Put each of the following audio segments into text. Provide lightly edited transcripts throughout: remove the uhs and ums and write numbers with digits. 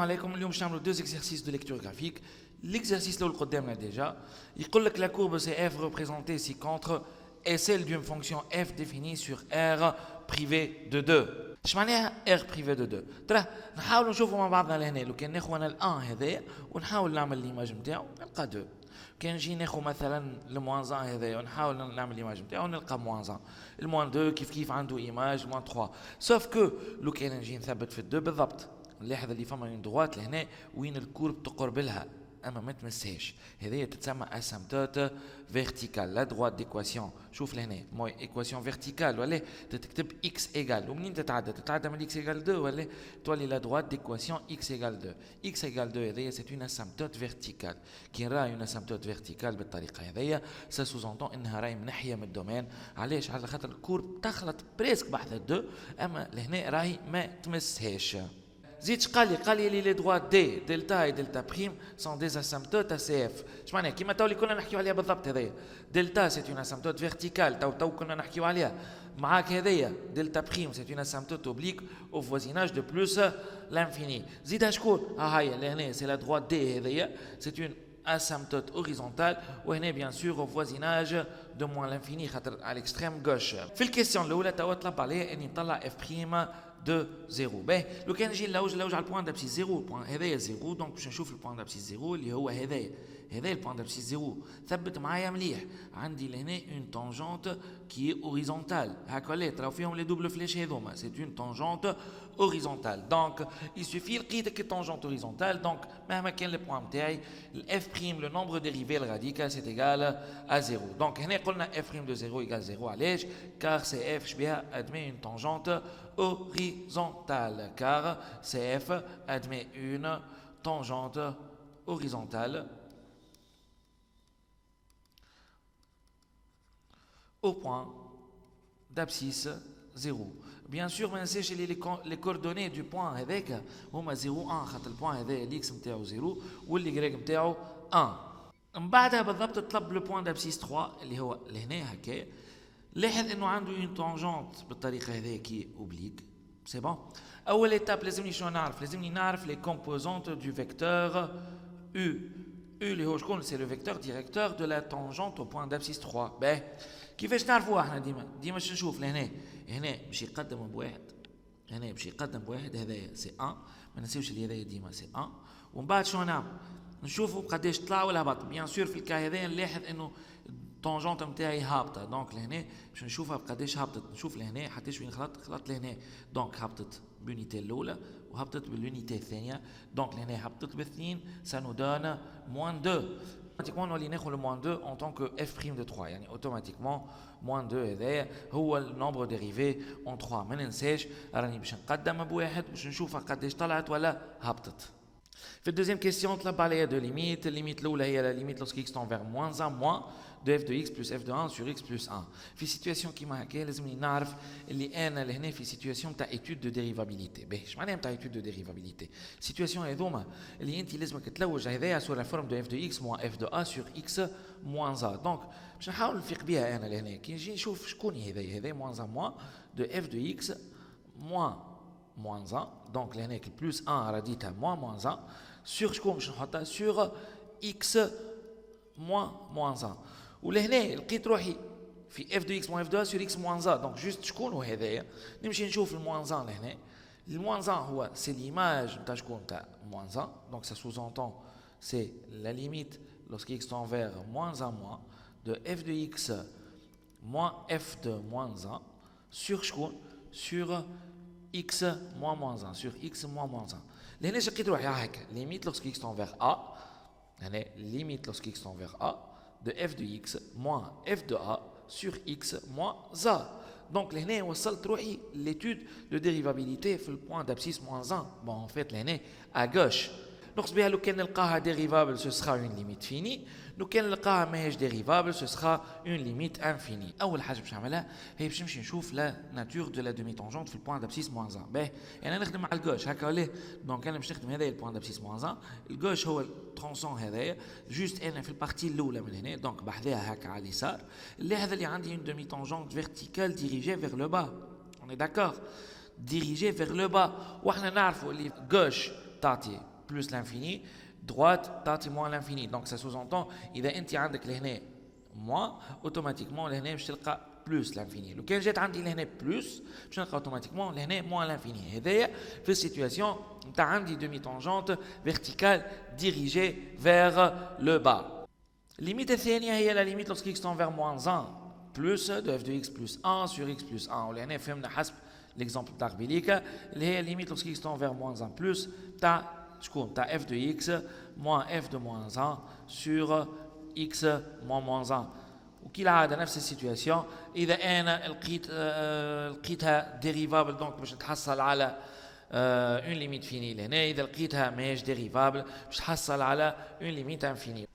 عليكم. اليوم باش نعملوا deux exercices de lecture graphique. L'exercice اللي قدامنا déjà يقول لك la courbe CF représentée ci-contre est celle d'une fonction f définie sur R privé de 2. اش معناها R privé de 2؟ ترى نحاولوا نشوفوا مع بعضنا لهنا. لو كان ناخذ انا ال1 هذايا ونحاول نعمل ليماج نتاعو نلقى 2. كان نجي ناخذ مثلا الموان 1 هذايا ونحاول نعمل ليماج نتاعو نلقى موان 1. الموان 2 كيف عنده ايماج موان 3. سوف كو لو كان نجي نثبت في ال2 بالضبط نلاحظ اللي فما اون دروات لهنا وين الكورب تقرب لها اما ما تمسهاش. هذه تتسمى اسامبتوت فيرتيكال. لا دروات ديكواسيون شوف لهنا موي ايكواسيون فيرتيكال ولا تكتب اكس ايغال ومنين تتعدى من اكس ايغال 2 ولا تولي لا دروات ديكواسيون اكس ايغال 2. اكس ايغال 2 هذه سي اون اسامبتوت فيرتيكال. كي نرى اون اسامبتوت فيرتيكال بالطريقه هذيا سا سوزونتون انها راهي منحيه من الدومين. علاش؟ على خاطر الكورب تخلط بريسك بحذا 2 اما لهنا راهي ما تمسهاش. زيد قال لي لي دروات دي دلتا اي دلتا بريم سون دي اسامبتوت سي اف. اش معناها؟ كيما تولي كنا نحكيو عليها بالضبط. هذايا دلتا سي اون اسامبتوت فيرتيكال تو كنا نحكيو عليها معاك. هذايا دلتا بريم سي اون اسامبتوت اوبليك او فوازيناج دو بلوس لانفيني. زيدها شكون؟ هاي لهنا سي لا دروات دي هذايا سي اون asymptote horizontale وهنا bien sûr au voisinage de moins l'infini خاطر على l'extrême gauche. في الكيستيون الاولى توا طلب عليها اني نطلع اف بريم de 0. باهي لو كان نجي نلوج على البوان دابسيس 0 البوان هذايا 0 دونك باش نشوف البوان دابسيس 0 اللي هو هذايا البوان دابسيس 0. ثبت معايا مليح. عندي لهنا اون تانجونت كي اوريزونتال هاكا لي تراو فيهم لي دوبل فليش هذوما سي اون تانجونت اوريزونتال. دونك يسوفي لقيتك التانجونت اوريزونتال دونك مهما كان البوان نتاعي الاف بريم لو نومبر ديريفي الراديكال سي ايغال ا 0. دونك هنا قلنا اف بريم دو 0 ايغال 0. علاش؟ كار سي اف شبيها ادمي اون تانجونت horizontale car CF admet une tangente horizontale au point d'abscisse 0. Bien sûr, ما ننساش les coordonnées du point هذاك هما 0 1 خاطر البوان هذا الاكس نتاعو 0 واللي نتاعو 1. من بعدها بالضبط طلب لو بوان دابسيس 3 اللي هو لهنا هكا. لاحظ انه عنده اون تانجونت بالطريقه هذه كي اوبليك. سي بون. اول ايتاب لازمني شنو نعرف؟ لازمني نعرف لي كومبوزونت دو فيكتور او اللي هو شكون؟ سي لو فيكتور ديريكتور دو لا تانجونت او بوان دابسيس 3. باهي كيفاش نعرفوها احنا؟ ديما باش نشوف لهنا باش يقدم بواحد هنا باش يقدم بواحد هذايا سي 1 ما نسيوش اللي هذايا ديما سي 1 ومن بعد شنو نعمل؟ نشوفوا قداش طلع ولا هبط. بيان سور في الكا هذايا نلاحظ انه الطونجونت نتاعي هابطه دونك لهنا باش نشوفها بقداش هبطت. نشوف لهنا حتى وين خلطت لهنا دونك هبطت بونيتي الاولى وهبطت بالونيتي الثانيه دونك لهنا هبطت باثنين سا نو دون موان 2. اوتوماتيكمون نولي ناخذ موان 2 اون طونك اف بريم دو 3 يعني اوتوماتيكمون موان 2 هذايا هو النومبر ديريفي اون 3. ما ننساش راني باش نقدم بواحد باش نشوفها قداش طلعت ولا هبطت. في الدوزيام كيستيون طلب عليا دو ليميت. الليميت الاولى هي لا ليميت لوسك اكس تون فيغ موان 1 موان de f de x plus f de 1 sur x plus 1. في سيتواسيون كيما هكا لازمني نعرف اللي انا لهنا في سيتواسيون تاع ايتود دو ديريفابيليتي. باهي اش معناها تاع ايتود دو ديريفابيليتي؟ سيتواسيون هذوما اللي انت لازمك تلوج هذايا سور لا فورم دو f de x موان f de a sur x موان a. دونك باش نحاول نفيق بها انا لهنا كي نجي نشوف شكون هذايا موان a موان دو f de x موان a دونك لهنا بلس 1 راديتها موان a sur شكون باش نحطها سور x موان a. ولهنا لقيت روحي في اف دو اكس موان اف دو سور اكس موان زا. دونك جوست شكون هو هذايا؟ نمشي نشوف الموان زا لهنا. الموان زا هو سي ليماج نتاع شكون؟ تاع موان زا. دونك سا سوزونتون سي لا ليميت لوسك اكس تون فيغ موان زا موان دو اف دو اكس موان اف دو موان زا سور شكون؟ سور اكس موان زا سور اكس موان زا. لهنا لقيت روحي هكا ليميت لوسك اكس تون فيغ ا. هنا ليميت لوسك اكس تون فيغ ا de f de x moins f de a sur x moins a. Donc لهنا وصلت روحي l'étude de dérivabilité في البوان d'abscisse moins 1. Bon en fait لهنا à gauche نقصد بها لو كان نلقاها ديريفابل ce sera une limite finie. لو كان نلقاها ماهيش ديريفابل ce sera une limite infinie. اول حاجه باش نعملها هي باش نمشي نشوف لا ناتور دو لا دومي تونجونت في البوان d'abscisse moins 1. باهي انا نخدم على الجوش هكا ولا دونك انا باش نخدم هذايا البوان d'abscisse moins 1. الجوش هو الترونسون هذايا جوست انا في البارتي الاولى من هنا دونك بحذاها هكا على اليسار اللي هذا اللي عندي une demi tangente verticale dirigée vers le bas. On est d'accord? dirigée vers le bas. واحنا نعرفوا اللي gauche تعطي plus l'infini, droite تعطي moins l'infini. Donc ça sous-entend إذا أنت عندك لهنا moins automatiquement لهنا باش تلقى plus l'infini. لو كان جات عندي لهنا plus باش نلقى automatiquement لهنا moins l'infini. هذايا في السيتواسيون نتاع عندي demi tangente verticale dirigée vers le bas. Limite الثانية هي la limite lorsque x tend vers moins 1 plus de f de x plus 1 sur x plus 1. ولهنا فهمنا حسب l'exemple تاع قبيليك اللي هي limite lorsque x tend vers moins 1 plus تاع شكون تاع f de x moins f de moins 1 sur x moins 1. وكالعاده نفس السيتواسيون اذا انا لقيتها ديريفابل دونك باش نتحصل على اون ليميت فيني لهنا. اذا لقيتها ماهيش ديريفابل باش تحصل على اون ليميت انفيني.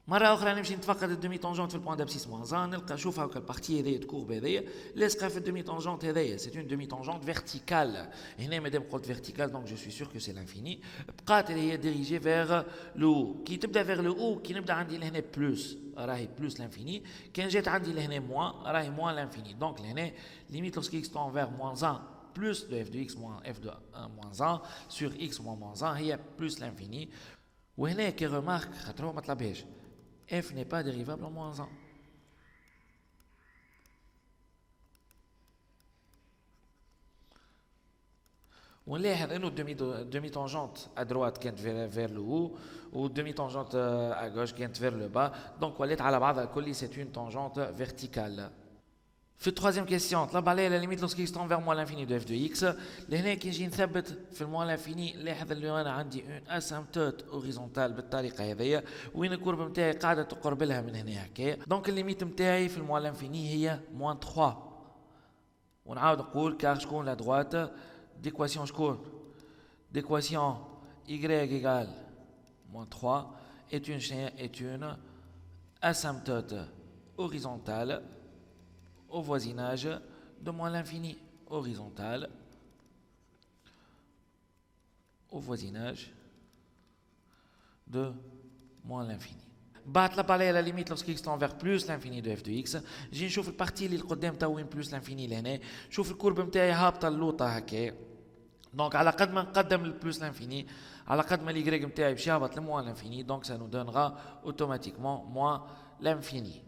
مرة أخرى نمشي نتفقد الدومي طونجونت في البوان دابسيس موان 1 نلقى نشوف هاكا البارتي هذيا تكورب هذيا لاصقة في الدومي طونجونت هذيا سي اون دومي طونجونت فيرتيكال. هنا مادام قلت فيرتيكال دونك جو سوي سور كو سي لانفيني. بقات اللي هي ديريجي فيغ لو كي تبدا فيغ لو او كي نبدا عندي لهنا بلوس راهي بلوس لانفيني كان جات عندي لهنا موان راهي موان لانفيني. دونك لهنا ليميت لوسكي اكس طون فيغ موان 1 plus de f de x moins f de 1 moins 1 sur x moins 1 هي plus l'infini. وهنا كي remarque خاطر هو ما طلبهاش f n'est pas dérivable en moins 1. ونلاحظ انه الدومي تانجونت à droite كانت vers le haut والدومي تانجونت à gauche كانت vers le bas. دونك ولات على بعضها الكل c'est une tangente verticale. في التروازيام كيسيون طلب عليا لا ليميت لوسكي اكس تون فيغ موان لانفيني دو اف دو اكس. لهنا كي نجي نثبت في الموان لانفيني لاحظ اللي انا عندي اون اسامتوت اوريزونتال بالطريقه هذيا وين الكورب نتاعي قاعده تقرب لها من هنا هكايا. دونك الليميت نتاعي في الموان لانفيني هي موان 3. ونعاود نقول كار شكون لا دروات ديكواسيون شكون ديكواسيون y égale moins 3 est une asymptote horizontale au voisinage de moins l'infini horizontal au voisinage de moins l'infini. بعد طلب عليا لا ليميت لوسكي اكس تون فيغ بلوس لانفيني دو اف دو اكس. نجي نشوف البارتي اللي القدام تا وين بلوس لانفيني لهنا. شوف الكورب نتاعي هابطه اللوطه هكا. دونك على قد ما نقدم البلوس لانفيني على قد ما ليغريك نتاعي باش يهبط لموان لانفيني. دونك سا نو دونغا اوتوماتيكمون موان لانفيني.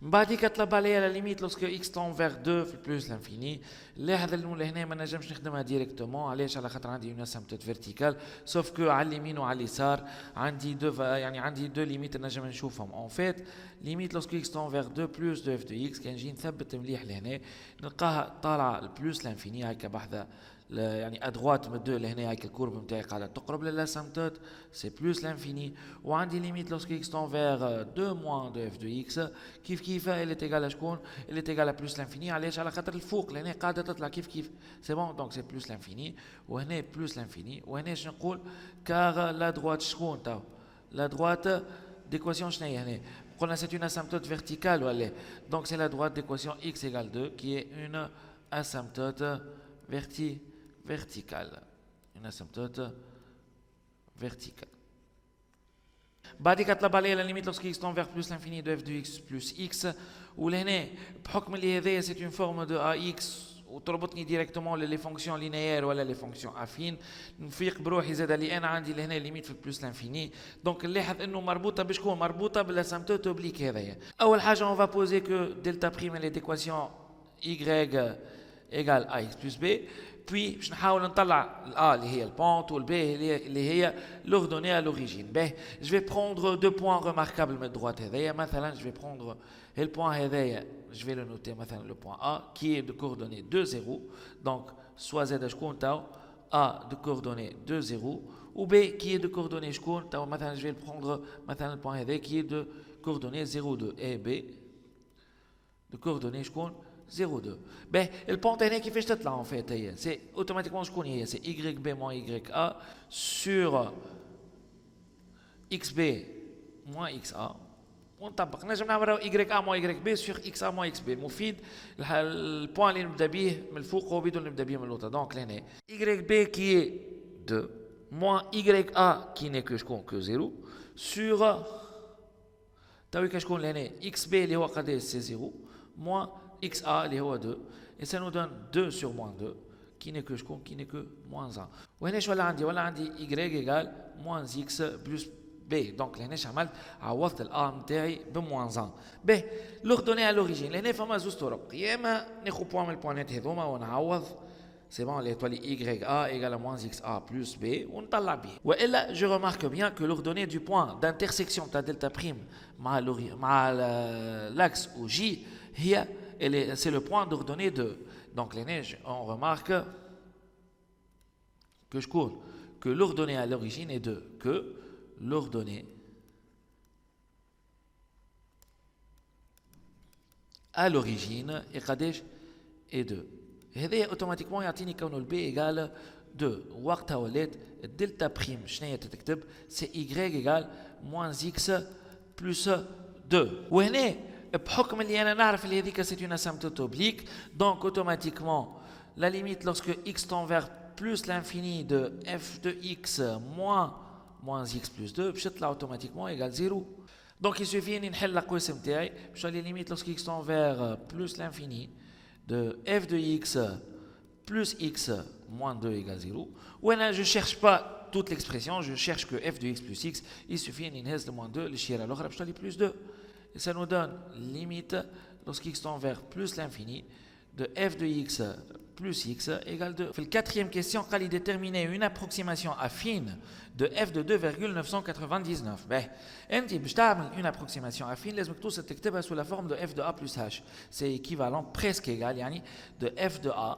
من بعد كطلب عليا لا ليميت لوسكو اكس تون فيغ 2 في البلوس لانفيني. لاحظ انه لهنا ما نجمش نخدمها ديريكتومون. علاش؟ على خاطر عندي اون اسامتوت فيرتيكال سوف كو على اليمين وعلى اليسار عندي يعني عندي دو ليميت نجم نشوفهم. اون فيت ليميت لوسكو اكس تون فيغ 2 بلوس دو اف دو اكس كان نجي نثبت مليح لهنا نلقاها طالعه البلوس لانفيني هكا بحذا يعني ادغوات من دو لهنا هيك الكورب نتاعي قاعده تقرب للاسامتوت سي بلوس لانفيني. وعندي ليميت لوسكو اكس تون فيغ 2 موان دو اف دو اكس كيف اللي تيغال شكون اللي تيغال بلوس لانفيني. علاش؟ على خاطر الفوق لهنا قاعده تطلع كيف سي بون. دونك سي بلوس لانفيني وهنا بلوس لانفيني. وهنا شنو نقول كار لا دروات شكون تاو لا دروات ديكواسيون شنو هي هنا قلنا سي اون اسامتوت فيرتيكال ولا. دونك سي لا دروات ديكواسيون اكس ايغال 2 كي اي اون اسامتوت verticale, une asymptote verticale. بعد كطلب عليا لا ليميت لوسكي اكس تون فيغ بلوس لانفيني دو اف دو اكس بلوس اكس. ولهنا بحكم اللي هذايا سي اون فورم دو ا اكس وتربطني ديريكتومون لي فونكسيون لينيير ولا لي فونكسيون افين. نفيق بروحي زاد اللي انا عندي لهنا ليميت في بلوس لانفيني. دونك نلاحظ انه مربوطه بشكون مربوطه بالاسامتوت اوبليك هذايا. اول حاجه اون فا بوزي كو دلتا بريم اللي ديكواسيون y égale ax plus b. puis باش نحاول نطلع الA اللي هي البونت والB اللي هي l'ordonnée à l'origine. باهي je vais prendre deux points remarquables من الدروات هذايا. مثلا je vais prendre le point هذايا je vais le noter مثلا le point A qui est de coordonnées 2 0. donc soit z شكون تاو A de coordonnées 2 0 ou B qui est de coordonnées شكون تاو مثلا je vais prendre مثلا le point هذايا qui est de coordonnées 0 2 et B de coordonnées شكون 0 2. Ben, le point هنا كيفاش تطلع en fait هي c'est automatiquement شكون هي c'est YB moins YA sur XB moins XA. ونطبق نجم نعملوا YA moins YB sur XA moins XB. مفيد البوان اللي نبدا به من الفوق وبدون نبدا به من اللوطه. دونك لهنا YB qui est 2 moins YA qui n'est que شكون que 0 sur تاوي شكون لهنا XB اللي هو قداش c'est 0 moins XA اللي هو 2 et ça nous donne 2 sur moins 2 qui qui n'est que شكون qui n'est que moins 1 وهنا شو ولا عندي y égale moins x plus b donc لهنا عملت عوضت الا نتاعي ب moins 1 ب l'ordonnée à l'origine لهنا فما زوج طرق يا اما ناخذ بوان من البوانات هذوما ونعوض c'est bon l'étoile YA égale à moins XA plus B ونطلع B والا je remarque bien que l'ordonnée du point d'intersection de delta prime مع l'axe au J c'est le point d'ordonnée 2 donc on remarque que l'ordonnée à l'origine est 2 que l'ordonnée à l'origine est 2 هذا اوتوماتيكمون يعطيني كونه البي ايغال 2 وقتها ولات الدلتا بريم شنو هي تكتب سي اي ايغال موان اكس بلس 2 وهنا بحكم اللي انا نعرف اللي هذيك سي اون اسيمبتوت اوبليك دونك اوتوماتيكمون لا ليميت lorsque x tend vers plus l'infini de f de x moins x plus 2 باش تطلع اوتوماتيكمون ايغال 0 دونك يسوفي اني نحل القوس نتاعي باش لي ليميت lorsque x tend vers plus l'infini de f de x plus x moins 2 égale 0. Ou je ne cherche pas toute l'expression, je cherche que f de x plus x, il suffit d'une de moins 2, le chier à l'autre, je plus 2. Et ça nous donne limite, lorsqu'x tend vers plus l'infini, de f de x plus x égale 2. La quatrième question, quand il déterminait une approximation affine de f de 2,999. Ben, une approximation affine, les mectos se تكتبها sous la forme de f de a plus h. C'est équivalent, presque égal, yani, de f de a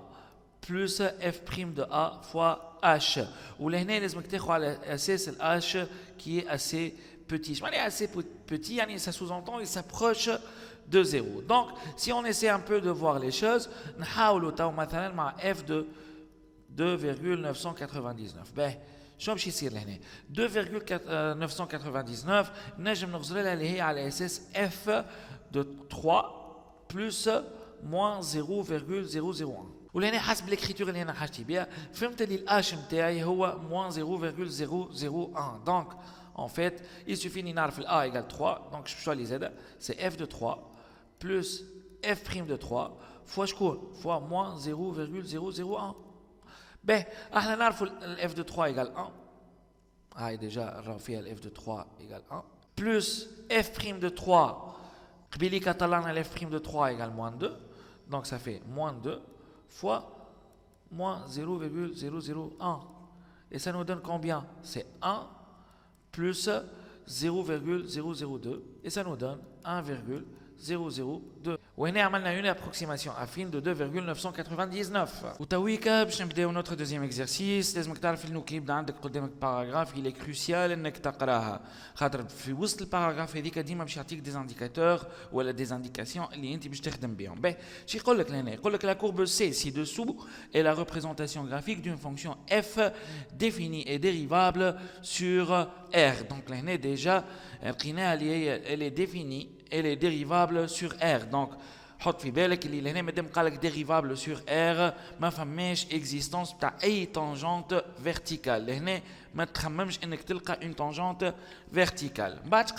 plus f' de a fois h. Ou les les mectos على اساس h qui est assez petit. Je dis assez petit, yani, ça sous-entend, il s'approche de 0. Donc, si on essaie un peu de voir les choses, نحاولوا تو مثلا مع f de 2,999. Ben, شو باش يصير لهنا 2,999 نجم نغزرها اللي هي على اساس f de 3 plus moins 0,001 ولهنا حسب l'écriture اللي انا حاجتي بها فهمت اللي الh نتاعي هو moins 0,001 donc en fait il suffit de نعرف a égale 3 donc je choisis c'est f de 3 plus f' de 3 fois شكون fois moins 0,001 ben احنا نعرفوا f de 3 égale 1 هاي déjà راهو فيها f de 3 égale 1 plus f' de 3 قبيليك طلعنا f' de 3 égale moins 2 donc ça fait moins 2 fois moins 0,001 et ça nous donne combien c'est 1 plus 0,002 et ça nous donne 1,002 وهنا عملنا une approximation affine de 2,999 وتويكا باش نبداو notre deuxième exercice لازمك تعرف انه كي يبدا عندك قدامك باراغراف il est crucial انك تقراها خاطر في وسط الباراغراف هذيك ديما باش يعطيك دي انديكاتور ولا دي انديكاسيون اللي انت باش تخدم بهم باهي شي يقول لك لهنا يقول لك la courbe C ci-dessous est la représentation graphique d'une fonction f définie et dérivable sur R donc لهنا déjà لقيناها اللي هي elle est définie elle est dérivable sur R donc حط في بالك اللي لهنا مادام قالك ديريفابل سور ار ما فماش اكزيستونس تاع اي تانجونت فيرتيكال لهنا ما تخممش انك تلقى اون تانجونت فيرتيكال من بعد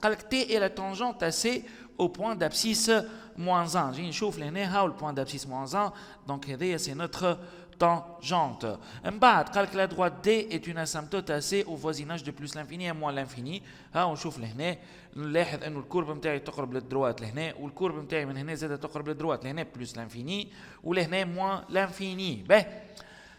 قالك تي اي لا تانجونت ا سي au point d'abscisse moins 1 جي نشوف لهنا هاو البوان d'abscisse moins 1 دونك هذايا سي نوتر tangente. من بعد قالك la droite D est une asymptote AC au voisinage de plus l'infini et moins l'infini. ها ونشوف لهنا نلاحظ انه الكورب نتاعي تقرب للدروات لهنا والكورب نتاعي من هنا زاد تقرب للدروات لهنا plus l'infini ولهنا moins l'infini. باهي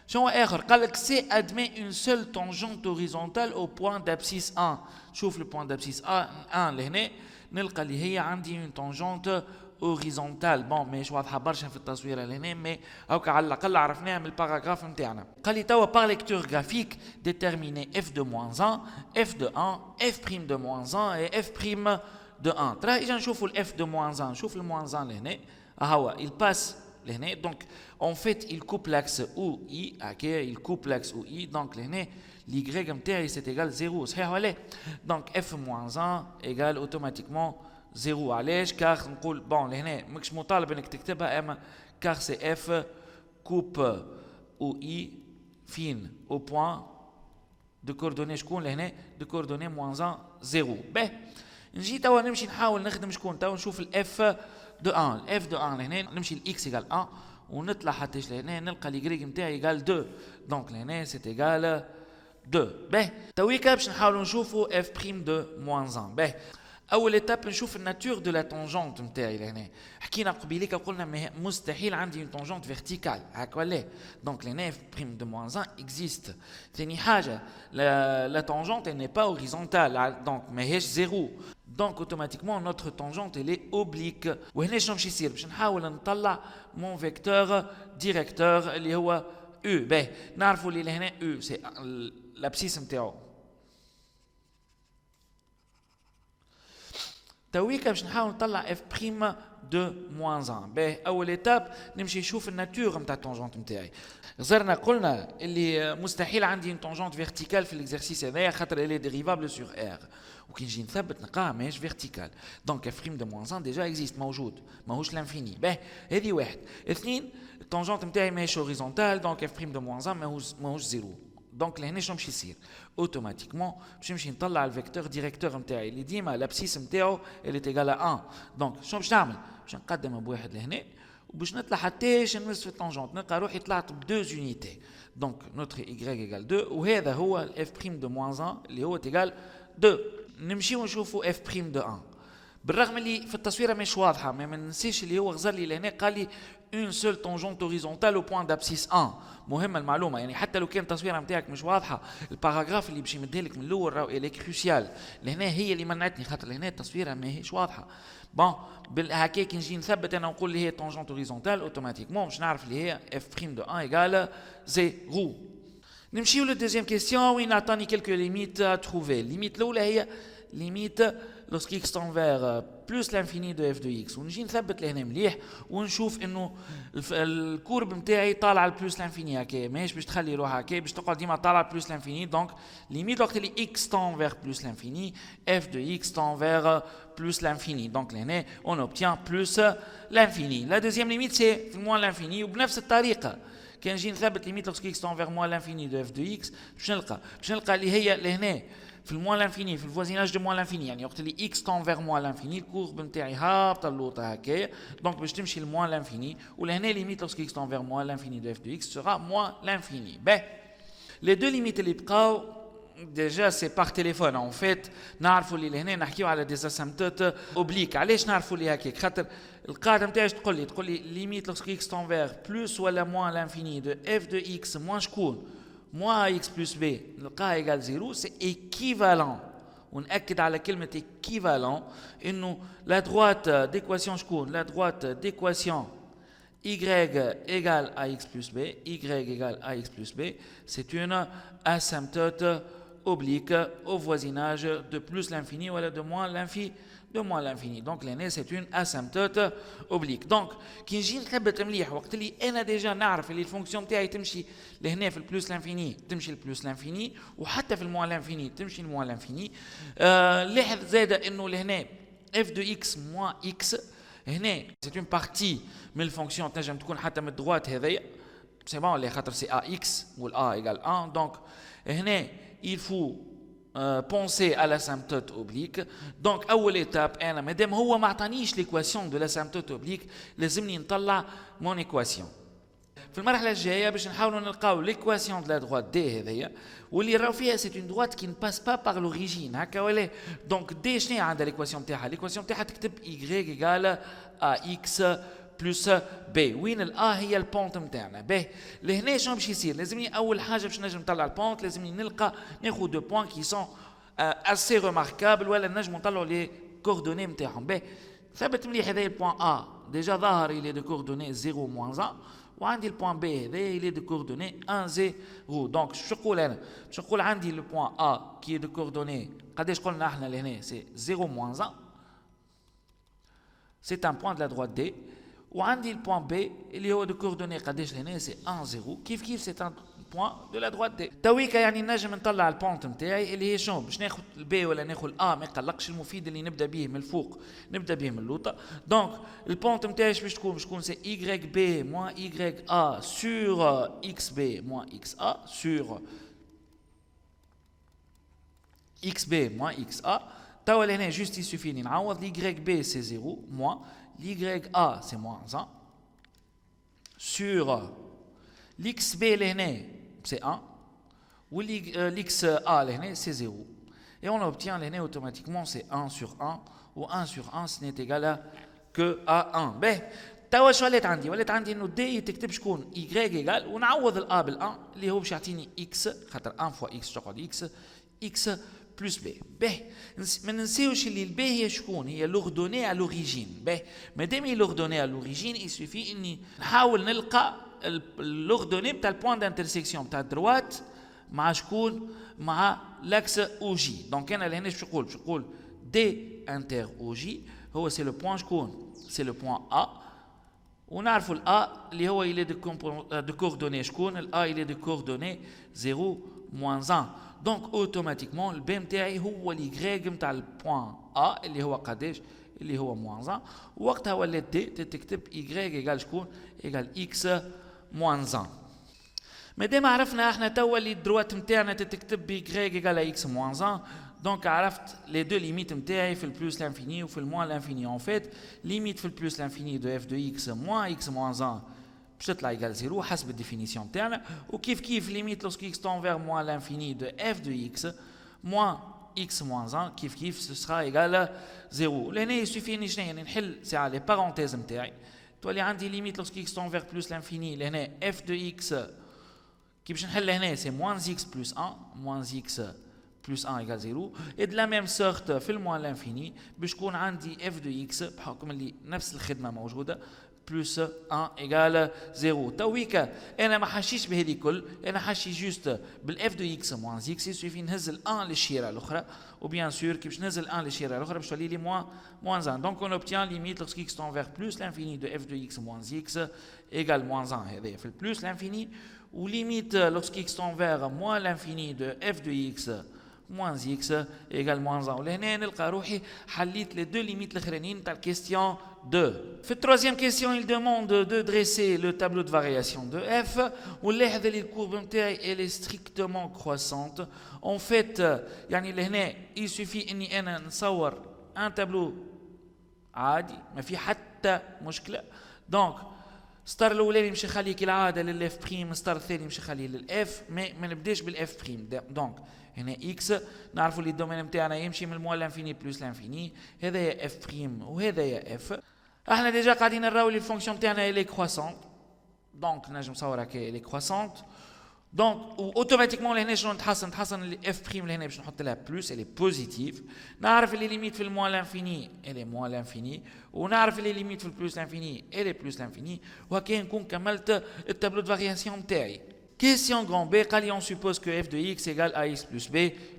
شنو اخر قالك C admet une seule tangente horizontale au point d'abscisse 1. شوف le point d'abscisse 1 لهنا نلقى اللي هي عندي une tangente horizontale bon مش واضحه برشا في التصويره لهنا مي هاكا على الاقل عرفناها من الباراغراف نتاعنا قال لي توا par lecture graphique déterminer f de moins 1 f de 1 f' de moins 1 et f' de 1 ترى اجا نشوفوا الاف de moins 1 نشوف الموان 1 لهنا هو il passe لهنا donc en fait il coupe l'axe OI ok il coupe l'axe OI donc لهنا l'y نتاعي c'est égal 0 صحيح ولا donc f moins 1 égale automatiquement 0 علاش كار نقول بون لهنا ماكش مطالب انك تكتبها اما كار سي اف كوب او اي فين او بوين دو كوردوني شكون لهنا دو كوردوني موان 0 باهي نجي توا نمشي نحاول نخدم شكون توا نشوف الاف دو 1 الاف دو 1 لهنا نمشي الاكس ايغال 1 ونطلع حتى لهنا نلقى لي نتاعي ايغال 2 دونك لهنا سي ايغال 2 باهي تويكا باش نحاولوا نشوفوا اف بريم دو موان 1 باهي اول ايتاب نشوف الناتور دو لا طونجونت نتاعي لهنا حكينا قبيليك قلنا مستحيل عندي اون طونجونت فيرتيكال هكا ولا دونك لهنا اف بريم دو موان 1 اكزيست ثاني حاجه لا طونجونت ني با اوريزونتال دونك ماهيش زيرو دونك اوتوماتيكمون نوتر طونجونت اللي اوبليك وهنا شنو باش يصير باش نحاول نطلع مون فيكتور ديريكتور اللي هو او باهي نعرفوا اللي لهنا او سي لابسيس نتاعو تويكا باش نحاول نطلع اف بريم دو موان 1 باهي اول ايتاب نمشي نشوف الناتور نتاع الطونجونت نتاعي غزرنا قلنا اللي مستحيل عندي اون طونجونت فيرتيكال في الاكزرسيس هذايا خاطر اللي ديريفابل سور ار وكي نجي نثبت نلقاها ماهيش فيرتيكال دونك اف بريم دو موان 1 ديجا اكزيست موجود ماهوش لانفيني باهي هذه واحد اثنين الطونجونت نتاعي ماهيش هوريزونتال دونك اف بريم دو موان 1 ماهوش زيرو دونك لهنا شنو باش يصير اوتوماتيكمون باش نمشي نطلع الفيكتور ديريكتور نتاعي اللي ديما لابسيس نتاعو اللي تيغال 1 دونك شنو باش نعمل باش نقدم بواحد لهنا وباش نطلع حتىش نوصل في الطونجونت نلقى روحي طلعت ب 2 يونيتي دونك نوتر ايغريك ايغال 2 وهذا هو الاف بريم دو موان 1 اللي هو تيغال 2 نمشيو نشوفوا اف بريم دو 1 بالرغم اللي في التصويره مش واضحه ما ننسيش اللي هو غزر لي لهنا قال لي اون سول طونجونت هوريزونتال او بوين دابسيس 1 مهمه المعلومه يعني حتى لو كان التصويره نتاعك مش واضحه الباراغراف اللي باش يمدها لك من الاول راهو الي كروسيال لهنا هي اللي منعتني خاطر لهنا التصويره ماهيش واضحه بون هكا كي نجي نثبت انا نقول اللي هي طونجونت هوريزونتال اوتوماتيكمون باش نعرف اللي هي اف بريم دو 1 ايغال زيرو نمشيو للدوزيام كيستيون وين عطاني كيلكو ليميت ا تروفي الليميت الاولى هي ليميت lorsque x tend vers plus l'infini de f de x ونجي نثبت لهنا مليح ونشوف انه الكورب نتاعي طالع لبلوس لانفيني هكا ماهيش باش تخلي روحها هكا باش تقعد ديما طالع لبلوس لانفيني دونك ليميت وقت اللي x tend vers plus l'infini f de x tend vers plus l'infini donc لهنا on obtient plus l'infini la deuxième limite c'est moins l'infini وبنفس الطريقه كان نجي نثبت ليميت lorsque x tend vers moins l'infini de f de x باش نلقى اللي هي لهنا في الموان لانفيني في الفوازيناج دو موان لانفيني يعني وقت اللي اكس طون فيغ موان لانفيني الكورب نتاعي هابطه اللوطه هكايا دونك باش تمشي لموان لانفيني ولهنا ليميت لوسك اكس طون فيغ موان لانفيني دو اف دو اكس سورا موان لانفيني باهي لي دو ليميت اللي بقاو ديجا سي باغ تليفون اون فيت نعرفوا اللي لهنا نحكيو على دي اسامتوت اوبليك علاش نعرفوا اللي هكاك خاطر القاعده نتاعي تقول لي ليميت لوسك اكس طون فيغ بلوس ولا موان لانفيني دو اف دو اكس موان شكون موان اكس بلس بي نلقاها ايغال زيرو سي ايكيفالون ونأكد على كلمة équivalent إنه la droite d'équation شكون la droite d'équation y égale à x plus b y égale à x plus b c'est une asymptote oblique au voisinage de plus l'infini ou de moins l'infini donc l'aîné c'est une asymptote oblique donc كي نجي نثبت مليح وقت اللي انا ديجا نعرف اللي الفونكسيون تاعي تمشي لهنا في البلوس لانفيني تمشي البلوس لانفيني وحتى في الموان لانفيني تمشي الموان لانفيني لاحظ زاد انه لهنا اف دو اكس موان اكس هنا سي اون بارتي من الفونكسيون تنجم تكون حتى من الدروات هذايا سي بون اللي خاطر سي ا اكس والا ايغال 1 دونك هنا il faut penser à l'asymptote oblique donc اول étape انا مادام هو ما عطانيش ليكواسيون دو l'asymptote oblique لازمني نطلع مون ايكواسيون في المرحله الجايه باش نحاولوا نلقاو ليكواسيون دو لا دروات دي هذيا واللي راهو فيها سي اون دروات كي نباس با باغ لوريجين هكا ولا دونك دي شنو عندها ليكواسيون تاعها ليكواسيون تاعها تكتب y ايغال ا اكس بلس بي وين الا هي البونت نتاعنا باهي لهنا شنو باش يصير لازمني اول حاجه باش نجم نطلع البونت لازمني ناخذ دو بوين كي سون اسي ريماركابل ولا نجم نطلعوا لي كوردوني نتاعهم باهي ثبت مليح هذا البوين ا ديجا ظاهر لي دو كوردوني 0 موان 1 وعندي البوين بي هذا لي دو كوردوني 1 0 دونك شو نقول انا باش نقول عندي لو بوين ا كي دو كوردوني قداش قلنا احنا لهنا سي 0 موان 1 سي ان بوين دو لا دروات دي وعندي البوين بي اللي هو دو كوردوني قداش لهنا سي 1 0 كيف سي ان بوين دو لا دروات دي تويكا يعني نجم نطلع البونت نتاعي اللي هي شنو باش ناخذ البي ولا ناخذ الا ما يقلقش المفيد اللي نبدا به من الفوق نبدا به من اللوطه دونك البونت نتاعي باش تكون سي y b moins y a sur x b moins x a sur x b moins x a توا لهنا جوست يسوفيني نعوض y b سي 0 moins l'y a c'est moins 1 sur l'xb c'est 1 ou l'xa c'est 0. Et on obtient automatiquement c'est 1 sur 1 ou 1 sur 1 ce n'est égal que à 1. Ben, توا شو ولات عندي انه دي تكتب شكون y ايجال ونعوض الا بالان اللي هو باش يعطيني x خاطر 1 فوا x تقعد x plus b. باهي ما ننساوش اللي البي هي شكون هي لوردوني على لوريجين. باهي مادام هي لوردوني على لوريجين يسوفي اني نحاول نلقى اللوردوني نتاع البوان دانترسيكسيون نتاع الدروات مع شكون مع لاكس او جي. دونك انا لهنا باش نقول دي انتر او جي هو سي لو بوان شكون سي لو بوان ا ونعرفوا الA اللي هو il est de coordonnées شكون الA il est de coordonnées 0 moins 1. donc automatiquement الB نتاعي هو الY نتاع البوان A اللي هو قداش اللي هو moins 1 وقتها ولات D تكتب Y ايجال شكون ايجال X moins 1. مادام عرفنا احنا توا اللي الدروات نتاعنا تكتب ب Y ايجال X moins 1. Donc, عرفت les deux limites نتاعي في البلوس l'infini وفي الموان l'infini. En fait, limite في البلوس l'infini de f de x moins x moins 1 باش تطلع égal 0 حسب الديفينيسيون نتاعنا. وكيف كيف limite lorsque x tend vers moins l'infini de f de x moins x moins 1 كيف ce sera égal 0. لهنا يسوفي اني شنو نحل ساعه لي بارونتيز نتاعي تولي عندي limite lorsque x tend vers plus l'infini لهنا f de x كي باش نحل هنا c'est moins x plus 1 moins x plus 1 égale 0 et de la même sorte في الموان l'infini باش يكون عندي f de x بحكم اللي نفس الخدمه موجوده plus 1 égale 0. تويكا انا ما حاشيش بهذه الكل انا حاشي جوست بالاف دو اكس موان اكس يسوفي نهز ال 1 للشيره الاخرى وبيان سور كي باش نهز ال 1 للشيره الاخرى باش تولي لي موان 1. دونك اون اوبتيان ليميت lorsque x tend vers plus l'infini de f de x moins x égale moins 1 هذا في البلوس l'infini ou limite lorsque x tend vers moins l'infini de f de x moins x égale moins 1. ولهنا نلقى روحي حليت les deux limites الاخرانيين تاع الكيستيون 2. في التروisième question il demande de dresser le tableau de variation de f ونلاحظ اللي الكورب نتاعي elle est strictement croissante. en fait يعني لهنا il suffit اني انا نصور un tableau عادي ما في حتى مشكله. دونك ستار الاولاني مش نخليه كالعاده للاف بريم ستار الثاني مش نخليه للاف ما نبداش بالاف بريم. دونك هنا اكس نعرفوا اللي الدومين نتاعنا يمشي من الموال لانفيني بلس لانفيني هذا يا اف بريم وهذا يا اف. احنا ديجا قاعدين نراو لي الفونكسيون نتاعنا الي كرواسونت دونك نجم نصور هكا الي كرواسونت. دونك اوتوماتيكمون لهنا شنو نتحسن الاف بريم لهنا باش نحط لها بلس الي بوزيتيف. نعرف اللي ليميت في الموال لانفيني الي موال لانفيني ونعرف اللي ليميت في البلس لانفيني الي بلس لانفيني وهكا نكون كملت التابلو دو فارياسيون نتاعي. Question grand B, on suppose que f de x égale ax plus b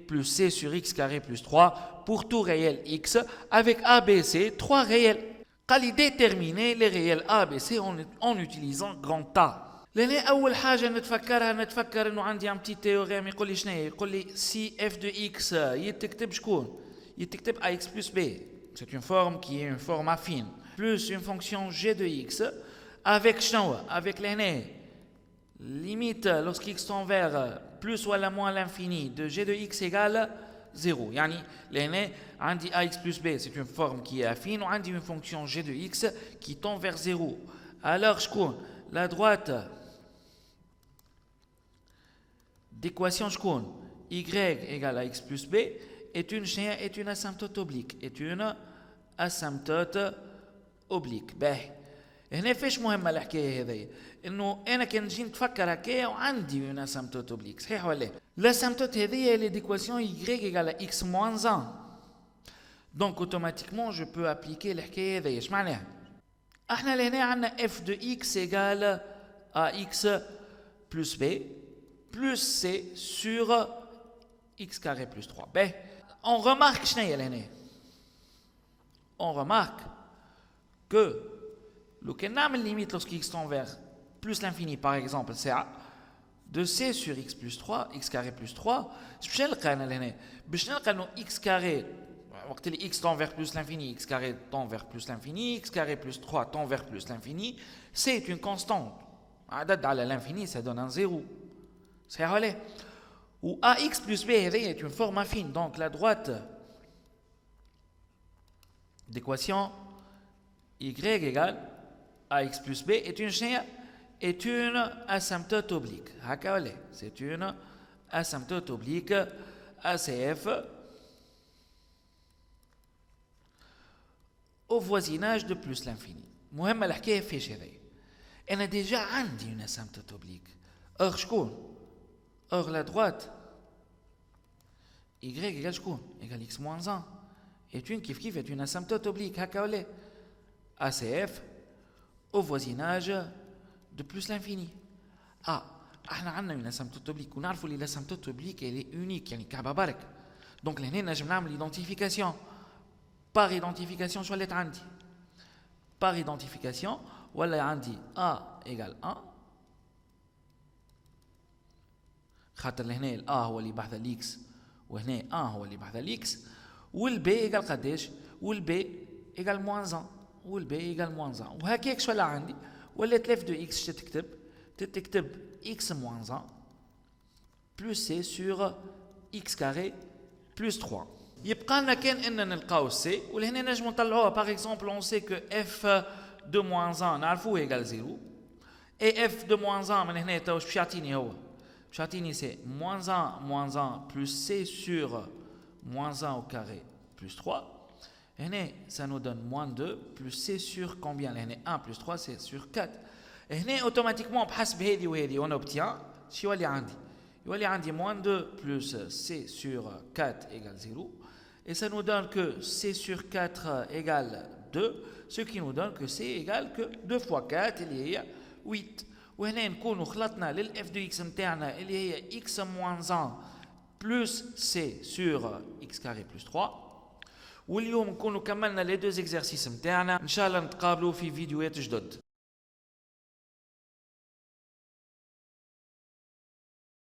plus c sur x carré plus 3 pour tout réel x avec a, b, c, 3 réels. قال déterminer les réels a, b, c en utilisant grand A. لأن أول حاجة نتفكر إنه عندي un petit théorème يقول لي شنو يقول لي si f de x يتكتب شكون يتكتب ax plus b. C'est une forme qui est une forme affine plus une fonction g de x avec شنو avec لهنا limite lorsque x tend vers plus ou moins l'infini de g de x égale 0. يعني لهنا عندي ax plus b c'est une forme qui est affine وعندي une fonction g de x qui tend vers 0. alors شكون la droite d'équation شكون y égale à x plus b est une asymptote oblique oblique. باهي هنا فاش مهمه الحكايه هذه انه انا كان نجي نتفكر هكايا وعندي اون اسامبتوت اوبليك صحيح ولا لا. l'assymptote هذه اللي ديكواسيون y égale à x moins 1. donc automatiquement je peux appliquer الحكايه هذه. اش معناها احنا لهنا عندنا f de x égale à x plus b plus c sur x carré plus 3. باهي on remarque شنو هي لهنا on remarque que لو كان نعمل limite lorsque x tend vers plus l'infini par exemple c'est de c sur x plus 3 x carré plus 3 باش نلقى انا لهنا باش نلقى انه x carré وقت اللي x tend vers plus l'infini x carré tend vers plus l'infini x carré plus 3 tend vers plus l'infini c'est une constante عدد على l'infini ça donne un 0 صحيح ولا ou ax plus b هذه est une forme affine. donc la droite d'équation y égale ax plus b est une est une asymptote oblique. C'est une asymptote oblique ACF au voisinage de plus l'infini. مهم الحكاية فيش هذايا. أنا déjà عندي une asymptote oblique. Or شكون؟ Or la droite y égale شكون؟ égale x moins 1. est une kiff est une asymptote oblique. هكا ولا؟ ACF au voisinage de plus l'infini. احنا عندنا une asymptote oblique ونعرفوا لي l'asymptote oblique elle est unique يعني كعبة برك. Donc لهنا نجم نعمل identification. Par identification شو اللي عندي؟ Par identification ولا عندي A égale 1 خاطر لهنا ال A هو اللي بحث ال X وهنا 1 هو اللي بحث ال X وال B égale قداش؟ وال B égale moins 1 وال B égale moins 1 وهكاك شو اللي عندي؟ ولات لف دو X تكتب X moins 1 plus C sur X carré plus 3. يبقى لنا كان اننا نلقاو سي ولهنا نجمو نطلعوها باغ اكزومبل اون سي كو اف دو موان 1 نعرفوه ايغال 0 اي اف دو موان 1 من هنا تو باش يعطيني هو باش يعطيني سي موان 1 بلس سي سور موان 1 او كاري بلس 3 هنا ça nous donne moins 2 plus c sur combien هنا 1 plus 3 c'est sur 4 هنا اوتوماتيكمون بحسب هذه وهذه on obtient شو يولي عندي يولي عندي moins 2 plus c sur 4 égale 0 et ça nous donne que c sur 4 égale 2 ce qui nous donne que c égale que 2 fois 4 اللي هي 8 وهنا نكونوا خلطنا للf de x نتاعنا اللي هي x moins 1 plus c sur x carré plus 3 واليوم نكونوا كملنا les deux exercices نتاعنا ان شاء الله نتقابلوا في فيديوهات جدد.